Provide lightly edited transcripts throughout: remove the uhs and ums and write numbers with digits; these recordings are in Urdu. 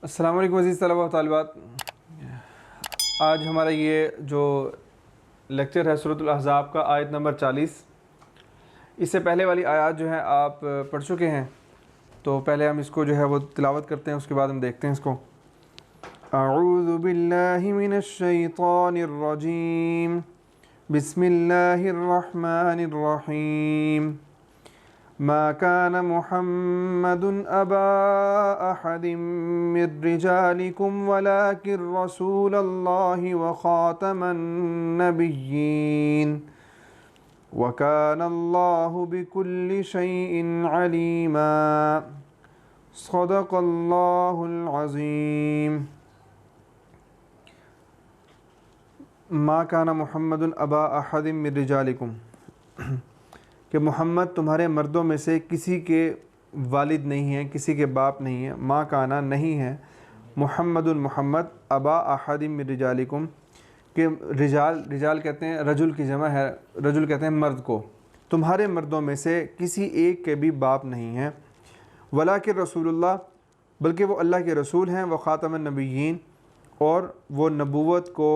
السلام علیکم عزیز طلبہ و طالبات۔ آج ہمارا یہ جو لیکچر ہے سورۃ الاحزاب کا آیت نمبر 40۔ اس سے پہلے والی آیات جو ہیں آپ پڑھ چکے ہیں، تو پہلے ہم اس کو جو ہے وہ تلاوت کرتے ہیں، اس کے بعد ہم دیکھتے ہیں اس کو۔ اعوذ باللہ من الشیطان الرجیم، بسم اللہ الرحمن الرحیم۔ ما كان محمد أبا أحد من رجالكم ولكن رسول الله وخاتم النبيين وكان الله بكل شيء عليما صدق الله العظيم۔ ما كان محمد أبا أحد من رجالكم، کہ محمد تمہارے مردوں میں سے کسی کے والد نہیں ہیں، کسی کے باپ نہیں ہیں۔ ما کانا نہیں ہے، محمد محمد، ابا احد من رجالکم، کہ رجال کہتے ہیں رجل کی جمع ہے، رجل کہتے ہیں مرد کو، تمہارے مردوں میں سے کسی ایک کے بھی باپ نہیں ہیں۔ ولیکن رسول اللہ، بلکہ وہ اللہ کے رسول ہیں، وہ خاتم النبیین، اور وہ نبوت کو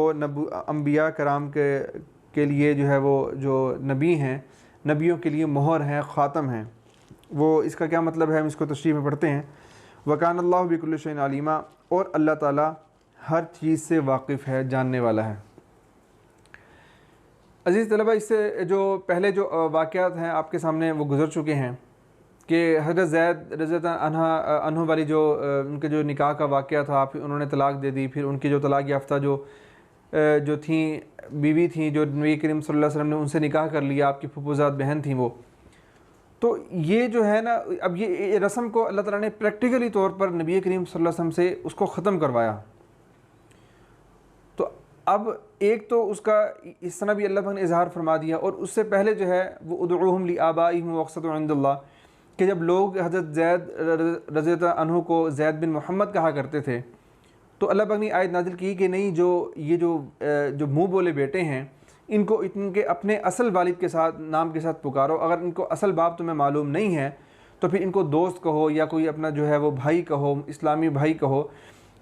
انبیاء کرام کے لیے جو ہے وہ جو نبی ہیں، نبیوں کے لیے مہر ہیں، خاتم ہیں۔ وہ اس کا کیا مطلب ہے، ہم اس کو تشریح میں پڑھتے ہیں۔ وَكَانَ اللَّهُ بِكُلِّ شَيْءٍ عَلِيمًا، اور اللہ تعالیٰ ہر چیز سے واقف ہے، جاننے والا ہے۔ عزیز طلبہ، اس سے جو پہلے جو واقعات ہیں آپ کے سامنے وہ گزر چکے ہیں، کہ حضرت زید رضی اللہ عنہ والی جو ان کے جو نکاح کا واقعہ تھا، پھر انہوں نے طلاق دے دی، پھر ان کی جو طلاق یافتہ جو تھیں بیوی تھیں، جو نبی کریم صلی اللہ علیہ وسلم نے ان سے نکاح کر لیا، آپ کی پھپھوزاد بہن تھیں وہ، تو یہ جو ہے نا، اب یہ رسم کو اللہ تعالیٰ نے پریکٹیکلی طور پر نبی کریم صلی اللہ علیہ وسلم سے اس کو ختم کروایا۔ تو اب ایک تو اس کا اس طرح بھی اللہ تعالیٰ نے اظہار فرما دیا، اور اس سے پہلے جو ہے وہ ادعوہم لآبائہم واقسطوا عند اللہ، کہ جب لوگ حضرت زید رضی اللہ عنہ کو زید بن محمد کہا کرتے تھے، تو اللہ پاک نے آیت نازل کی کہ نہیں، یہ جو منہ بولے بیٹے ہیں، ان کو ان کے اپنے اصل والد کے ساتھ نام کے ساتھ پکارو۔ اگر ان کو اصل باپ تمہیں معلوم نہیں ہے تو پھر ان کو دوست کہو، یا کوئی اپنا جو ہے وہ بھائی کہو، اسلامی بھائی کہو،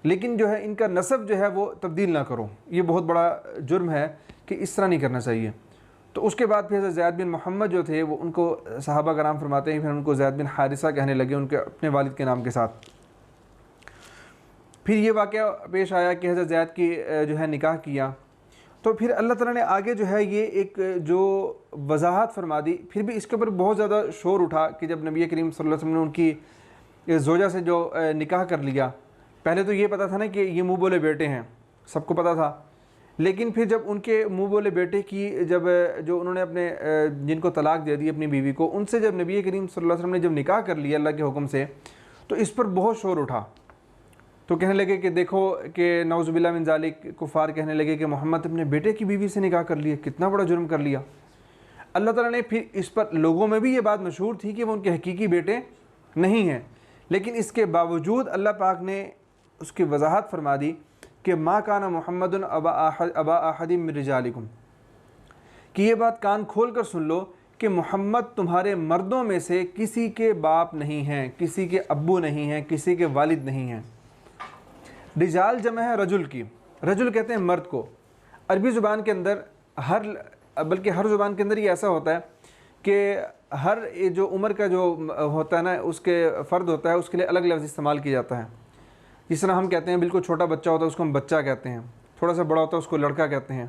لیکن جو ہے ان کا نسب جو ہے وہ تبدیل نہ کرو۔ یہ بہت بڑا جرم ہے کہ اس طرح نہیں کرنا چاہیے۔ تو اس کے بعد پھر حضرت زید بن محمد جو تھے، وہ ان کو صحابہ کرام فرماتے ہیں، پھر ان کو زید بن حارثہ کہنے لگے ان کے اپنے والد کے نام کے ساتھ۔ پھر یہ واقعہ پیش آیا کہ حضرت زید کی جو ہے نکاح کیا، تو پھر اللہ تعالیٰ نے آگے جو ہے یہ ایک جو وضاحت فرما دی۔ پھر بھی اس کے اوپر بہت زیادہ شور اٹھا کہ جب نبی کریم صلی اللہ علیہ وسلم نے ان کی زوجہ سے جو نکاح کر لیا، پہلے تو یہ پتہ تھا نا کہ یہ منہ بولے بیٹے ہیں، سب کو پتہ تھا، لیکن پھر جب ان کے منہ بولے بیٹے کی جو انہوں نے اپنے جن کو طلاق دے دی اپنی بیوی کو، ان سے جب نبی کریم صلی اللہ علیہ وسلم نے جب نکاح کر لیا اللہ کے حکم سے، تو اس پر بہت شور اٹھا۔ تو کہنے لگے کہ دیکھو کہ نعوذ باللہ من ذالک، کفار کہنے لگے کہ محمد اپنے بیٹے کی بیوی سے نکاح کر لیا، کتنا بڑا جرم کر لیا۔ اللہ تعالیٰ نے پھر اس پر، لوگوں میں بھی یہ بات مشہور تھی کہ وہ ان کے حقیقی بیٹے نہیں ہیں، لیکن اس کے باوجود اللہ پاک نے اس کی وضاحت فرما دی کہ ما کان محمد ابا احد من رجالکم، کہ یہ بات کان کھول کر سن لو کہ محمد تمہارے مردوں میں سے کسی کے باپ نہیں ہیں، کسی کے ابو نہیں ہیں، کسی کے والد نہیں ہیں۔ رجال جمع ہے رجل کی، رجل کہتے ہیں مرد کو۔ عربی زبان کے اندر بلکہ ہر زبان کے اندر یہ ایسا ہوتا ہے کہ ہر جو عمر کا جو ہوتا ہے نا، اس کے فرد ہوتا ہے، اس کے لیے الگ لفظ استعمال کیا جاتا ہے۔ جس طرح ہم کہتے ہیں بالکل چھوٹا بچہ ہوتا ہے اس کو ہم بچہ کہتے ہیں، تھوڑا سا بڑا ہوتا ہے اس کو لڑکا کہتے ہیں،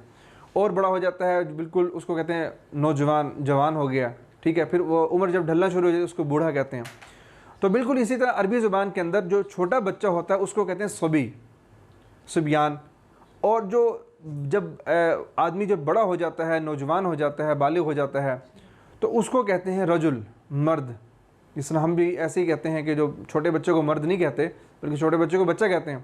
اور بڑا ہو جاتا ہے بالکل اس کو کہتے ہیں نوجوان، جوان ہو گیا، ٹھیک ہے، پھر وہ عمر جب ڈھلنا شروع ہو جاتی ہے اس کو بوڑھا کہتے ہیں۔ تو بالکل اسی طرح عربی زبان کے اندر جو چھوٹا بچہ ہوتا ہے اس کو کہتے ہیں صبی، صبیان، اور جب آدمی جب بڑا ہو جاتا ہے، نوجوان ہو جاتا ہے، بالغ ہو جاتا ہے، تو اس کو کہتے ہیں رجل، مرد۔ جس طرح ہم بھی ایسے ہی کہتے ہیں کہ جو چھوٹے بچے کو مرد نہیں کہتے بلکہ چھوٹے بچے کو بچہ کہتے ہیں۔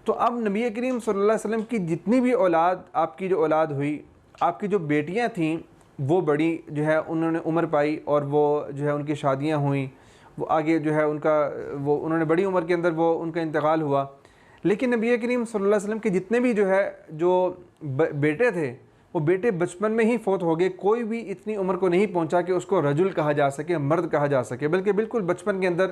تو اب نبی کریم صلی اللہ علیہ وسلم کی جتنی بھی اولاد، آپ کی جو اولاد ہوئی، آپ کی جو بیٹیاں تھیں وہ بڑی جو ہے انہوں نے عمر پائی، اور وہ جو ہے ان کی شادیاں ہوئیں، وہ آگے جو ہے انہوں نے بڑی عمر کے اندر وہ ان کا انتقال ہوا۔ لیکن نبی کریم صلی اللہ علیہ وسلم کے جتنے بھی جو بیٹے تھے، وہ بیٹے بچپن میں ہی فوت ہو گئے۔ کوئی بھی اتنی عمر کو نہیں پہنچا کہ اس کو رجل کہا جا سکے، مرد کہا جا سکے، بلکہ بالکل بچپن کے اندر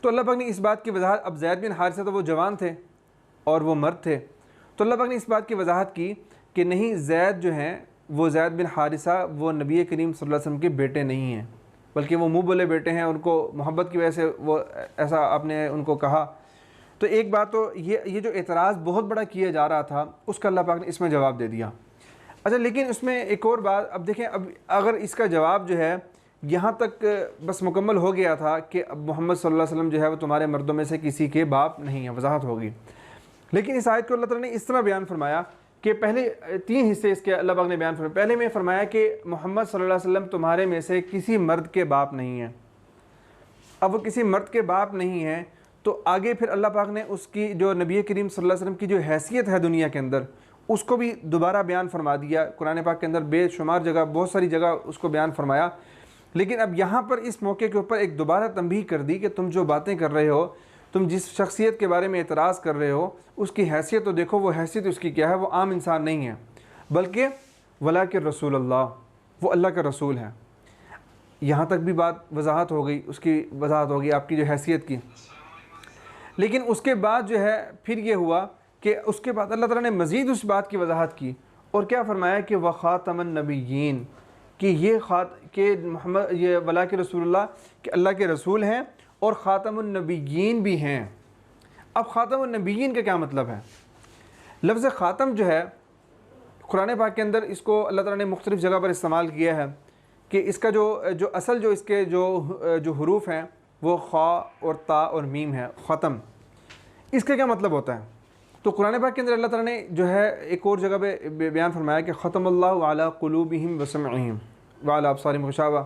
تو اللہ پاک نے اس بات کی وضاحت، اب زید بن حارثہ تو وہ جوان تھے اور وہ مرد تھے، تو اللہ پاک نے اس بات کی وضاحت کی کہ نہیں، زید جو ہیں وہ زید بن حارثہ وہ نبی کریم صلی اللہ علیہ وسلم کے بیٹے نہیں ہیں، بلکہ وہ منہ بولے بیٹے ہیں، ان کو محبت کی وجہ سے وہ ایسا آپ نے ان کو کہا۔ تو ایک بات تو یہ جو اعتراض بہت بڑا کیا جا رہا تھا اس کا اللہ پاک نے اس میں جواب دے دیا۔ اچھا، لیکن اس میں ایک اور بات، اب دیکھیں، اب اگر اس کا جواب جو ہے یہاں تک بس مکمل ہو گیا تھا کہ اب محمد صلی اللہ علیہ وسلم جو ہے وہ تمہارے مردوں میں سے کسی کے باپ نہیں ہیں، وضاحت ہوگی، لیکن اس آیت کو اللہ تعالیٰ نے اس طرح بیان فرمایا کہ پہلے 3 حصے اس کے اللہ پاک نے بیان فرمایا۔ پہلے میں فرمایا کہ محمد صلی اللہ علیہ وسلم تمہارے میں سے کسی مرد کے باپ نہیں ہیں۔ اب وہ کسی مرد کے باپ نہیں ہیں تو آگے پھر اللہ پاک نے اس کی جو نبی کریم صلی اللہ علیہ وسلم کی جو حیثیت ہے دنیا کے اندر، اس کو بھی دوبارہ بیان فرما دیا۔ قرآن پاک کے اندر بے شمار جگہ، بہت ساری جگہ اس کو بیان فرمایا، لیکن اب یہاں پر اس موقع کے اوپر ایک دوبارہ تنبیہ کر دی کہ تم جو باتیں کر رہے ہو، تم جس شخصیت کے بارے میں اعتراض کر رہے ہو، اس کی حیثیت تو دیکھو، وہ حیثیت اس کی کیا ہے، وہ عام انسان نہیں ہے، بلکہ ولاکن رسول اللہ، وہ اللہ کا رسول ہے۔ یہاں تک بھی بات وضاحت ہو گئی، اس کی وضاحت ہو گئی آپ کی جو حیثیت کی۔ لیکن اس کے بعد جو ہے پھر یہ ہوا کہ اس کے بعد اللہ تعالیٰ نے مزید اس بات کی وضاحت کی اور کیا فرمایا کہ وخاتم النبیین، کہ کہ محمد یہ ولاکن رسول اللہ، کہ اللہ کے رسول ہیں اور خاتم النبیین بھی ہیں۔ اب خاتم النبیین کا کیا مطلب ہے؟ لفظ خاتم جو ہے قرآن پاک کے اندر اس کو اللہ تعالیٰ نے مختلف جگہ پر استعمال کیا ہے کہ اس کا جو اصل جو اس کے جو حروف ہیں وہ خا اور تا اور میم ہے، ختم۔ اس کا کیا مطلب ہوتا ہے؟ تو قرآن پاک کے اندر اللہ تعالیٰ نے جو ہے ایک اور جگہ پہ بیان فرمایا کہ ختم اللہ علی قلوبہم وسمعہم وعلی ابصارہم غشاوہ،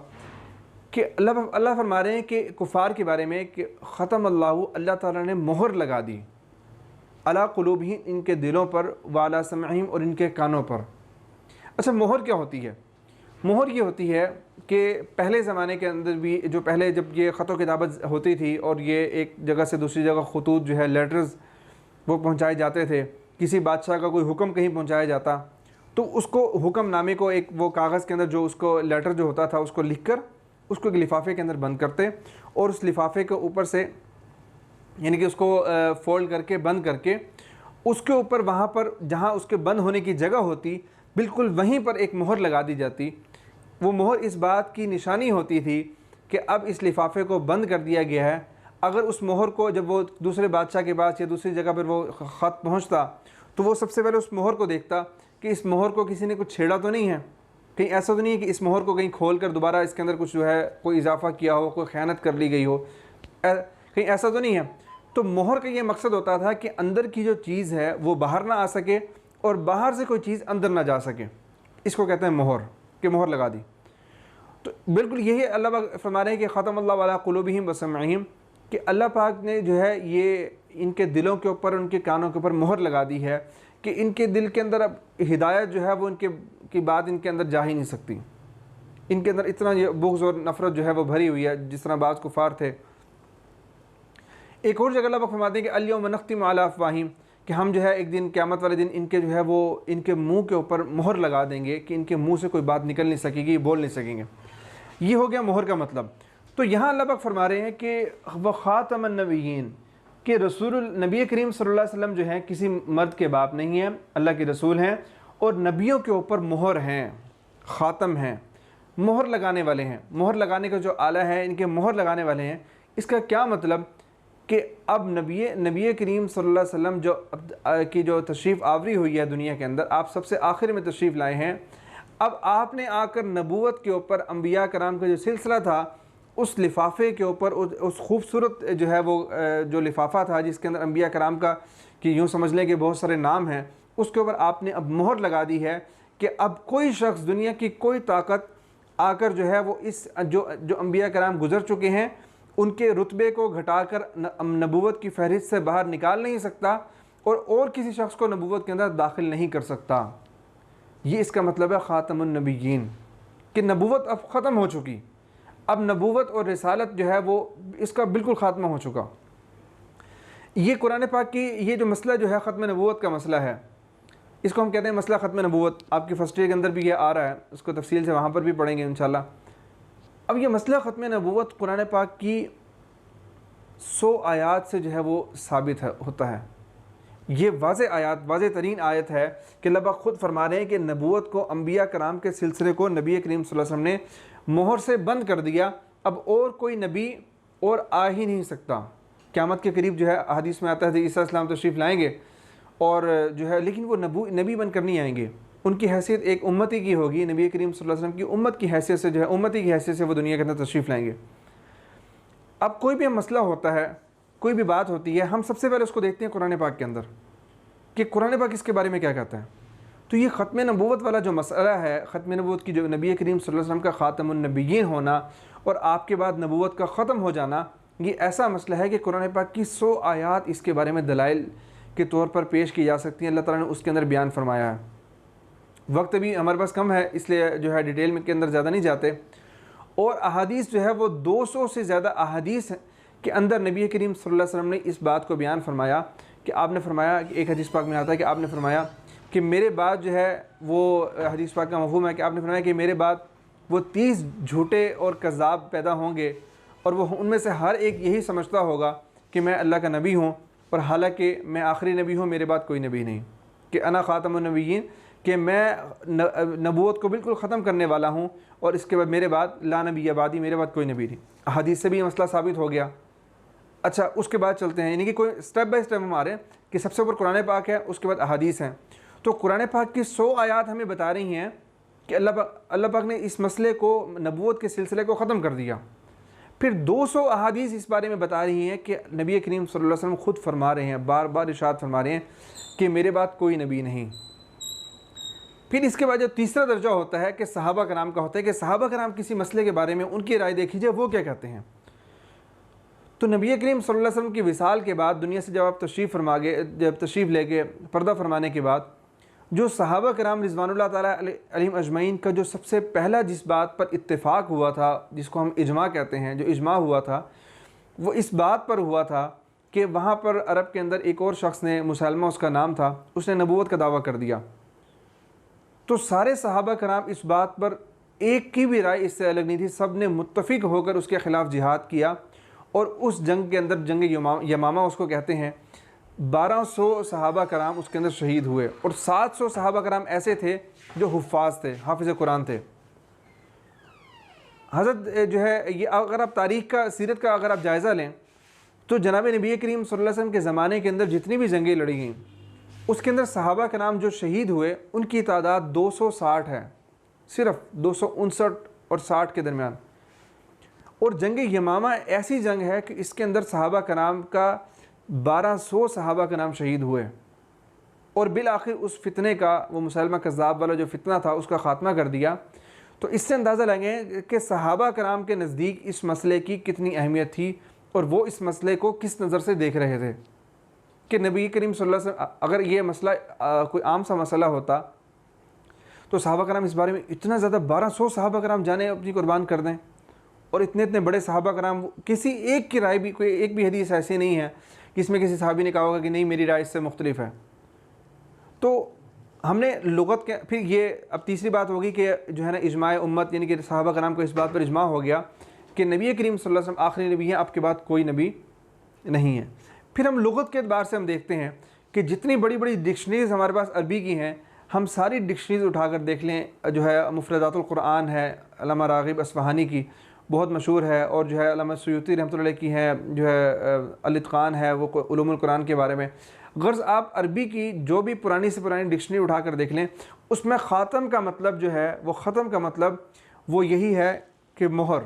کہ اللہ فرما رہے ہیں کہ کفار کے بارے میں کہ ختم اللہ تعالیٰ نے مہر لگا دی علی قلوبہم، ان کے دلوں پر، وعلی سمعہم، اور ان کے کانوں پر۔ اچھا، مہر کیا ہوتی ہے؟ مہر یہ ہوتی ہے کہ پہلے زمانے کے اندر بھی، جو پہلے جب یہ خط و کتابت ہوتی تھی اور یہ ایک جگہ سے دوسری جگہ خطوط جو ہے لیٹرز وہ پہنچائے جاتے تھے، کسی بادشاہ کا کوئی حکم کہیں پہنچایا جاتا تو اس کو حکم نامے کو ایک وہ کاغذ کے اندر جو اس کو لیٹر جو ہوتا تھا اس کو لکھ کر اس کو ایک لفافے کے اندر بند کرتے، اور اس لفافے کے اوپر سے یعنی کہ اس کو فولڈ کر کے بند کر کے اس کے اوپر وہاں پر جہاں اس کے بند ہونے کی جگہ ہوتی بالکل وہیں پر ایک مہر لگا دی جاتی۔ وہ مہر اس بات کی نشانی ہوتی تھی کہ اب اس لفافے کو بند کر دیا گیا ہے۔ اگر اس مہر کو جب وہ دوسرے بادشاہ کے پاس یا دوسری جگہ پر وہ خط پہنچتا تو وہ سب سے پہلے اس مہر کو دیکھتا کہ اس مہر کو کسی نے کچھ چھیڑا تو نہیں ہے، کہیں ایسا تو نہیں ہے کہ اس مہر کو کہیں کھول کر دوبارہ اس کے اندر کچھ جو ہے کوئی اضافہ کیا ہو، کوئی خیانت کر لی گئی ہو، کہیں ایسا تو نہیں ہے۔ تو مہر کا یہ مقصد ہوتا تھا کہ اندر کی جو چیز ہے وہ باہر نہ آ سکے اور باہر سے کوئی چیز اندر نہ جا سکے، اس کو کہتے ہیں مہر، کہ مہر لگا دی۔ تو بالکل یہی اللہ پاک فرما رہے ہیں کہ ختم اللہ علی قلوبہم وسمعہم، کہ اللہ پاک نے جو ہے یہ ان کے دلوں کے اوپر، ان کے کانوں کے اوپر مہر لگا دی ہے کہ ان کے دل کے اندر اب ہدایت جو ہے وہ ان کی بات ان کے اندر جا ہی نہیں سکتی۔ ان کے اندر اتنا یہ بغض اور نفرت جو ہے وہ بھری ہوئی ہے، جس طرح بعض کفار تھے۔ ایک اور جگہ اللہ پاک فرماتے ہیں کہ الیوم نختم علی افواہہم، کہ ہم جو ہے ایک دن قیامت والے دن ان کے جو ہے وہ ان کے منہ کے اوپر مہر لگا دیں گے کہ ان کے منہ سے کوئی بات نکل نہیں سکے گی، بول نہیں سکیں گے۔ یہ ہو گیا مہر کا مطلب۔ تو یہاں اللہ پاک فرما رہے ہیں کہ وہ خاتم النبیین، کہ نبی کریم صلی اللہ علیہ وسلم جو ہیں کسی مرد کے باپ نہیں ہیں، اللہ کے رسول ہیں، اور نبیوں کے اوپر مہر ہیں، خاتم ہیں، مہر لگانے والے ہیں۔ مہر لگانے کا جو آلہ ہے، ان کے مہر لگانے والے ہیں۔ اس کا کیا مطلب کہ اب نبی کریم صلی اللہ علیہ وسلم کی جو تشریف آوری ہوئی ہے دنیا کے اندر، آپ سب سے آخر میں تشریف لائے ہیں۔ اب آپ نے آ کر نبوت کے اوپر انبیاء کرام کا جو سلسلہ تھا اس لفافے کے اوپر، اس خوبصورت جو ہے وہ جو لفافہ تھا جس کے اندر انبیاء کرام کا کہ یوں سمجھ لیں کہ بہت سارے نام ہیں، اس کے اوپر آپ نے اب مہر لگا دی ہے کہ اب کوئی شخص، دنیا کی کوئی طاقت آ کر جو ہے وہ اس جو انبیاء کرام گزر چکے ہیں ان کے رتبے کو گھٹا کر نبوت کی فہرست سے باہر نکال نہیں سکتا، اور کسی شخص کو نبوت کے اندر داخل نہیں کر سکتا۔ یہ اس کا مطلب ہے خاتم النبیین، کہ نبوت اب ختم ہو چکی، اب نبوت اور رسالت جو ہے وہ اس کا بالکل خاتمہ ہو چکا۔ یہ قرآن پاک کی یہ جو مسئلہ جو ہے ختم نبوت کا مسئلہ ہے، اس کو ہم کہتے ہیں مسئلہ ختم نبوت۔ آپ کی فرسٹ ایئر کے اندر بھی یہ آ رہا ہے، اس کو تفصیل سے وہاں پر بھی پڑھیں گے انشاءاللہ۔ اب یہ مسئلہ ختم نبوت قرآن پاک کی 100 آیات سے جو ہے وہ ثابت ہوتا ہے. یہ واضح آیات، واضح ترین آیت ہے کہ اللہ پاک خود فرما رہے ہیں کہ نبوت کو، انبیاء کرام کے سلسلے کو نبی کریم صلی اللہ علیہ وسلم نے مہر سے بند کر دیا. اب اور کوئی نبی اور آ ہی نہیں سکتا. قیامت کے قریب جو ہے حدیث میں آتا ہے عیسیٰ علیہ السلام تشریف لائیں گے اور جو ہے لیکن وہ نبی بن کر نہیں آئیں گے. ان کی حیثیت ایک امتی کی ہوگی. نبی کریم صلی اللہ علیہ وسلم کی امت کی حیثیت سے جو ہے، امتی کی حیثیت سے وہ دنیا کے اندر تشریف لائیں گے. اب کوئی بھی مسئلہ ہوتا ہے، کوئی بھی بات ہوتی ہے، ہم سب سے پہلے اس کو دیکھتے ہیں قرآن پاک کے اندر کہ قرآن پاک اس کے بارے میں کیا کہتا ہے. تو یہ ختم نبوت والا جو مسئلہ ہے، ختم نبوت کی جو نبی کریم صلی اللہ علیہ وسلم کا خاتم النبیین ہونا اور آپ کے بعد نبوت کا ختم ہو جانا، یہ ایسا مسئلہ ہے کہ قرآن پاک کی 100 آیات اس کے بارے میں دلائل کے طور پر پیش کی جا سکتی ہیں. اللہ تعالیٰ نے اس کے اندر بیان فرمایا ہے. وقت بھی ہمارے پاس کم ہے، اس لیے جو ہے ڈیٹیل میں کے اندر زیادہ نہیں جاتے. اور احادیث جو ہے وہ 200 سے زیادہ احادیث کے اندر نبی کریم صلی اللہ علیہ وسلم نے اس بات کو بیان فرمایا کہ آپ نے فرمایا کہ ایک حدیث پاک میں آتا ہے کہ آپ نے فرمایا کہ میرے بعد جو ہے وہ حدیث پاک کا مفہوم ہے کہ آپ نے فرمایا کہ میرے بعد وہ 30 جھوٹے اور کذاب پیدا ہوں گے اور وہ ان میں سے ہر ایک یہی سمجھتا ہوگا کہ میں اللہ کا نبی ہوں، اور حالانکہ میں آخری نبی ہوں، میرے بعد کوئی نبی نہیں، کہ انا خاتم النبیین، کہ میں نبوت کو بالکل ختم کرنے والا ہوں اور اس کے بعد میرے بعد لا نبی بعدی، میرے بعد کوئی نبی نہیں. حدیث سے بھی یہ مسئلہ ثابت ہو گیا. اچھا اس کے بعد چلتے ہیں، یعنی کہ کوئی سٹیپ بائی سٹیپ ہم آ رہے ہیں کہ سب سے اوپر قرآن پاک ہے، اس کے بعد احادیث ہیں. تو قرآن پاک کی 100 آیات ہمیں بتا رہی ہیں کہ اللہ پاک نے اس مسئلے کو، نبوت کے سلسلے کو ختم کر دیا. پھر 200 احادیث اس بارے میں بتا رہی ہیں کہ نبی کریم صلی اللہ علیہ وسلم خود فرما رہے ہیں، بار بار ارشاد فرما رہے ہیں کہ میرے بعد کوئی نبی نہیں. پھر اس کے بعد جو تیسرا درجہ ہوتا ہے کہ صحابہ کرام کا ہوتا ہے کہ صحابہ کرام کسی مسئلے کے بارے میں ان کی رائے دیکھ لیجیے وہ کیا کہتے ہیں. تو نبی کریم صلی اللہ علیہ وسلم کی وصال کے بعد دنیا سے جب آپ تشریف لے کے پردہ فرمانے کے بعد جو صحابہ کرام رضوان اللہ تعالیٰ علیہم اجمعین کا جو سب سے پہلا جس بات پر اتفاق ہوا تھا، جس کو ہم اجماع کہتے ہیں، جو اجماع ہوا تھا، وہ اس بات پر ہوا تھا کہ وہاں پر عرب کے اندر ایک اور شخص نے، مسلمہ اس کا نام تھا، اس نے نبوت کا دعویٰ کر دیا. تو سارے صحابہ کرام اس بات پر ایک کی بھی رائے اس سے الگ نہیں تھی، سب نے متفق ہو کر اس کے خلاف جہاد کیا. اور اس جنگ کے اندر، جنگ یمامہ اس کو کہتے ہیں، 1200 صحابہ کرام اس کے اندر شہید ہوئے اور 700 صحابہ کرام ایسے تھے جو حفاظ تھے، حافظ قرآن تھے. حضرت جو ہے یہ اگر آپ تاریخ کا، سیرت کا اگر آپ جائزہ لیں تو جناب نبی کریم صلی اللہ علیہ وسلم کے زمانے کے اندر جتنی بھی جنگیں لڑی گئیں اس کے اندر صحابہ کرام جو شہید ہوئے ان کی تعداد 260 ہے، صرف 259 اور 60 کے درمیان. اور جنگ یمامہ ایسی جنگ ہے کہ اس کے اندر صحابہ کرام کا 1200 صحابہ کرام شہید ہوئے اور بالآخر اس فتنے کا، وہ مسلمہ کذاب والا جو فتنہ تھا، اس کا خاتمہ کر دیا. تو اس سے اندازہ لگائیں کہ صحابہ کرام کے نزدیک اس مسئلے کی کتنی اہمیت تھی اور وہ اس مسئلے کو کس نظر سے دیکھ رہے تھے کہ نبی کریم صلی اللہ علیہ وسلم، اگر یہ مسئلہ کوئی عام سا مسئلہ ہوتا تو صحابہ کرام اس بارے میں اتنا زیادہ 1200 صحابہ کرام جانے اپنی قربان کر دیں، اور اتنے بڑے صحابہ کرام، کسی ایک کی رائے بھی، کوئی ایک بھی حدیث ایسی نہیں ہے کہ اس میں کسی صحابی نے کہا ہوگا کہ نہیں میری رائے اس سے مختلف ہے. تو ہم نے لغت کے، پھر یہ اب تیسری بات ہوگی کہ جو ہے نا اجماع امت، یعنی کہ صحابہ کرام کو اس بات پر اجماع ہو گیا کہ نبی کریم صلی اللہ علیہ وسلم آخری نبی ہیں، آپ کے بعد کوئی نبی نہیں ہے. پھر ہم لغت کے اعتبار سے ہم دیکھتے ہیں کہ جتنی بڑی بڑی ڈکشنریز ہمارے پاس عربی کی ہیں، ہم ساری ڈکشنریز اٹھا کر دیکھ لیں، جو ہے مفردات القرآن ہے علامہ راغب اصفہانی کی، بہت مشہور ہے، اور جو ہے علامہ سیوطی رحمۃ اللہ علیہ کی ہے، جو ہے الاتقان ہے، وہ علوم القرآن کے بارے میں. غرض آپ عربی کی جو بھی پرانی سے پرانی ڈکشنری اٹھا کر دیکھ لیں، اس میں خاتم کا مطلب جو ہے، وہ ختم کا مطلب وہ یہی ہے کہ مہر.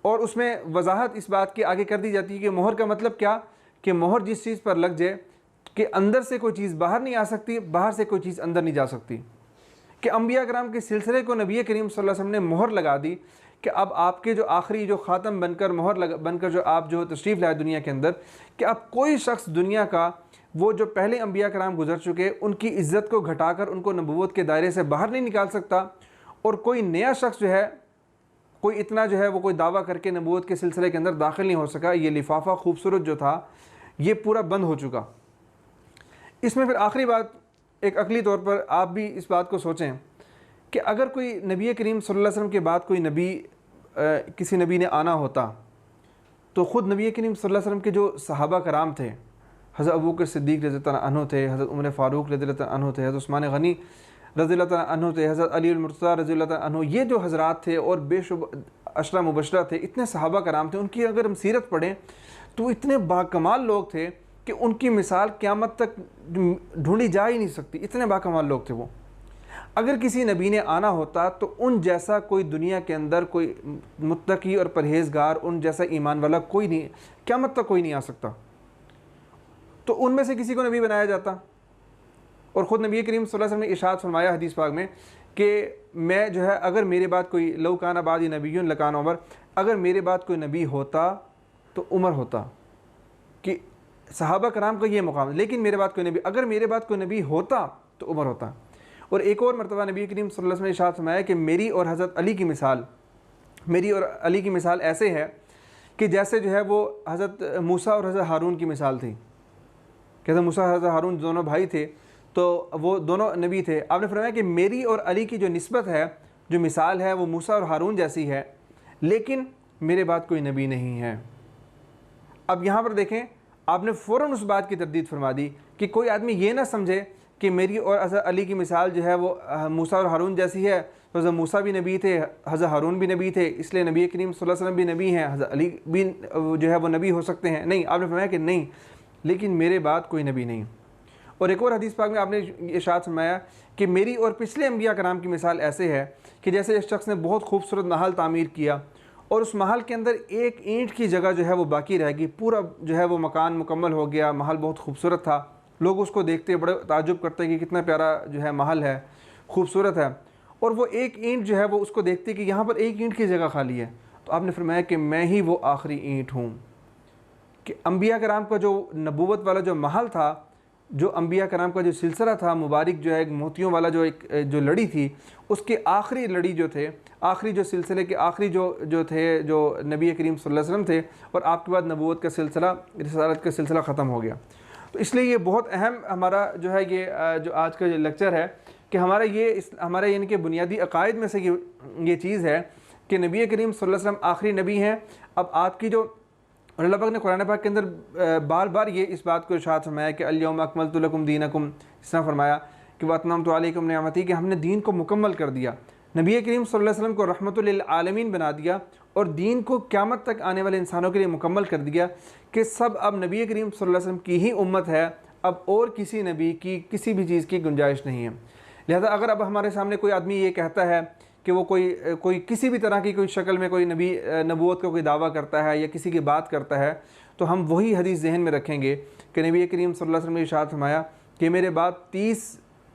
اور اس میں وضاحت اس بات کی آگے کر دی جاتی ہے کہ مہر کا مطلب کیا، کہ مہر جس چیز پر لگ جائے کہ اندر سے کوئی چیز باہر نہیں آ سکتی، باہر سے کوئی چیز اندر نہیں جا سکتی. کہ انبیاء کرام کے سلسلے کو نبی کریم صلی اللہ علیہ وسلم نے مہر لگا دی کہ اب آپ کے جو آخری جو خاتم بن کر، مہر بن کر جو آپ جو تشریف لائے دنیا کے اندر، کہ اب کوئی شخص دنیا کا، وہ جو پہلے انبیاء کرام گزر چکے، ان کی عزت کو گھٹا کر ان کو نبوت کے دائرے سے باہر نہیں نکال سکتا، اور کوئی نیا شخص جو ہے، کوئی اتنا جو ہے وہ کوئی دعویٰ کر کے نبوت کے سلسلے کے اندر داخل نہیں ہو سکا. یہ لفافہ خوبصورت جو تھا یہ پورا بند ہو چکا. اس میں پھر آخری بات، ایک عقلی طور پر آپ بھی اس بات کو سوچیں کہ اگر کوئی نبی کریم صلی اللہ علیہ وسلم کے بعد کوئی نبی کسی نبی نے آنا ہوتا تو خود نبی کریم صلی اللہ علیہ وسلم کے جو صحابہ کرام تھے، حضرت ابوبکر صدیق رضی اللہ عنہ تھے، حضرت عمر فاروق رضی اللہ عنہ تھے، حضرت عثمان غنی رضی اللہ عنہ تھے، حضرت علی المرتضیٰ رضی اللہ عنہ، یہ جو حضرات تھے اور بے شمار عشرہ مبشرہ تھے، اتنے صحابہ کرام تھے، ان کی اگر ہم سیرت پڑھیں تو اتنے باکمال لوگ تھے کہ ان کی مثال قیامت تک ڈھونڈی جا ہی نہیں سکتی، اتنے باکمال لوگ تھے وہ۔ اگر کسی نبی نے آنا ہوتا تو ان جیسا کوئی دنیا کے اندر کوئی متقی اور پرہیزگار، ان جیسا ایمان والا کوئی نہیں، قیامت تک کوئی نہیں آ سکتا، تو ان میں سے کسی کو نبی بنایا جاتا۔ اور خود نبی کریم صلی اللہ علیہ وسلم نے ارشاد فرمایا حدیث پاک میں کہ میں جو ہے اگر میرے بعد کوئی لو کان بعدی نبی لکان عمر، اگر میرے بعد کوئی نبی ہوتا تو عمر ہوتا، کہ صحابہ کرام کا یہ مقام، لیکن میرے بعد کوئی نبی، اگر میرے بعد کوئی نبی ہوتا تو عمر ہوتا۔ اور ایک اور مرتبہ نبی کریم صلی اللہ علیہ وسلم نے ارشاد فرمایا کہ میری اور حضرت علی کی مثال ایسے ہے کہ جیسے جو ہے وہ حضرت موسیٰ اور حضرت ہارون کی مثال تھی، کہ حضرت موسیٰ اور حضرت ہارون دونوں بھائی تھے تو وہ دونوں نبی تھے۔ آپ نے فرمایا کہ میری اور علی کی جو نسبت ہے، جو مثال ہے، وہ موسیٰ اور ہارون جیسی ہے، لیکن میرے بعد کوئی نبی نہیں ہے۔ اب یہاں پر دیکھیں، آپ نے فوراً اس بات کی تردید فرما دی کہ کوئی آدمی یہ نہ سمجھے کہ میری اور حضرت علی کی مثال جو ہے وہ موسیٰ اور ہارون جیسی ہے، تو حضرت موسیٰ بھی نبی تھے، حضرت ہارون بھی نبی تھے، اس لیے نبی کریم صلی اللہ علیہ وسلم بھی نبی ہیں، حضرت علی بھی جو ہے وہ نبی ہو سکتے ہیں۔ نہیں، آپ نے فرمایا کہ نہیں، لیکن میرے بعد کوئی نبی نہیں۔ اور ایک اور حدیث پاک میں آپ نے ارشاد فرمایا کہ میری اور پچھلے انبیاء کرام کی مثال ایسے ہے کہ جیسے اس شخص نے بہت خوبصورت محل تعمیر کیا اور اس محل کے اندر ایک اینٹ کی جگہ جو ہے وہ باقی رہ گئی، پورا جو ہے وہ مکان مکمل ہو گیا، محل بہت خوبصورت تھا، لوگ اس کو دیکھتے بڑے تعجب کرتے کہ کتنا پیارا جو ہے محل ہے، خوبصورت ہے، اور وہ ایک اینٹ جو ہے وہ اس کو دیکھتے کہ یہاں پر ایک اینٹ کی جگہ خالی ہے، تو آپ نے فرمایا کہ میں ہی وہ آخری اینٹ ہوں، کہ انبیاء کرام کا جو نبوت والا جو محل تھا، جو انبیاء کرام کا جو سلسلہ تھا مبارک، جو ہے ایک موتیوں والا جو لڑی تھی، اس کے آخری لڑی جو تھے، آخری جو سلسلے کے آخری جو تھے، جو نبی کریم صلی اللہ علیہ وسلم تھے، اور آپ کے بعد نبوت کا سلسلہ، رسالت کا سلسلہ ختم ہو گیا۔ تو اس لیے یہ بہت اہم ہمارا جو ہے یہ جو آج کا جو لیکچر ہے کہ ہمارا یعنی کہ بنیادی عقائد میں سے یہ چیز ہے کہ نبی کریم صلی اللہ علیہ وسلم آخری نبی ہیں۔ اب آپ کی جو، اور اللہ پاک نے قرآن پاک کے اندر بار بار یہ اس بات کو ارشاد فرمایا کہ الیوم اکملت لکم دینکم، اس طرح فرمایا کہ واتممت علیکم نعمتی، کہ ہم نے دین کو مکمل کر دیا، نبی کریم صلی اللہ علیہ وسلم کو رحمت للعالمین بنا دیا، اور دین کو قیامت تک آنے والے انسانوں کے لیے مکمل کر دیا کہ سب اب نبی کریم صلی اللہ علیہ وسلم کی ہی امت ہے، اب اور کسی نبی کی کسی بھی چیز کی گنجائش نہیں ہے۔ لہذا اگر اب ہمارے سامنے کوئی آدمی یہ کہتا ہے کہ وہ کوئی کسی بھی طرح کی کوئی شکل میں کوئی نبوت کا کوئی دعویٰ کرتا ہے یا کسی کی بات کرتا ہے، تو ہم وہی حدیث ذہن میں رکھیں گے کہ نبی کریم صلی اللہ علیہ وسلم نے ارشاد فرمایا کہ میرے بعد 30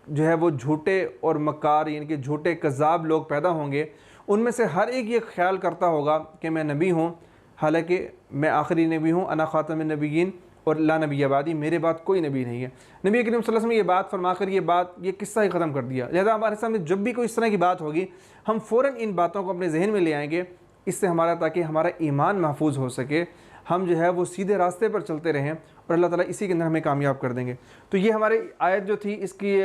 جو ہے وہ جھوٹے اور مکار، یعنی کہ جھوٹے کذاب لوگ پیدا ہوں گے، ان میں سے ہر ایک یہ خیال کرتا ہوگا کہ میں نبی ہوں، حالانکہ میں آخری نبی ہوں، انا خاتم النبیین، اور لا نبی بعدی، میرے بعد کوئی نبی نہیں ہے۔ نبی کریم صلی اللہ علیہ وسلم نے یہ بات فرما کر یہ قصہ ہی ختم کر دیا۔ لہذا ہمارے سامنے جب بھی کوئی اس طرح کی بات ہوگی، ہم فوراً ان باتوں کو اپنے ذہن میں لے آئیں گے، اس سے تاکہ ہمارا ایمان محفوظ ہو سکے، ہم جو ہے وہ سیدھے راستے پر چلتے رہیں، اور اللہ تعالیٰ اسی کے اندر ہمیں کامیاب کر دیں گے۔ تو یہ ہماری آیت جو تھی، اس کی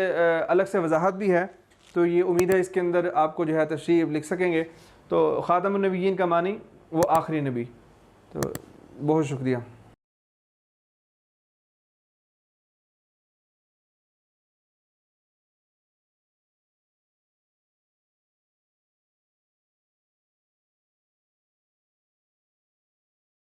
الگ سے وضاحت بھی ہے، تو یہ امید ہے اس کے اندر آپ کو جو ہے تشریح لکھ سکیں گے۔ تو خاتم النبیین کا معنی وہ آخری نبی۔ تو بہت شکریہ۔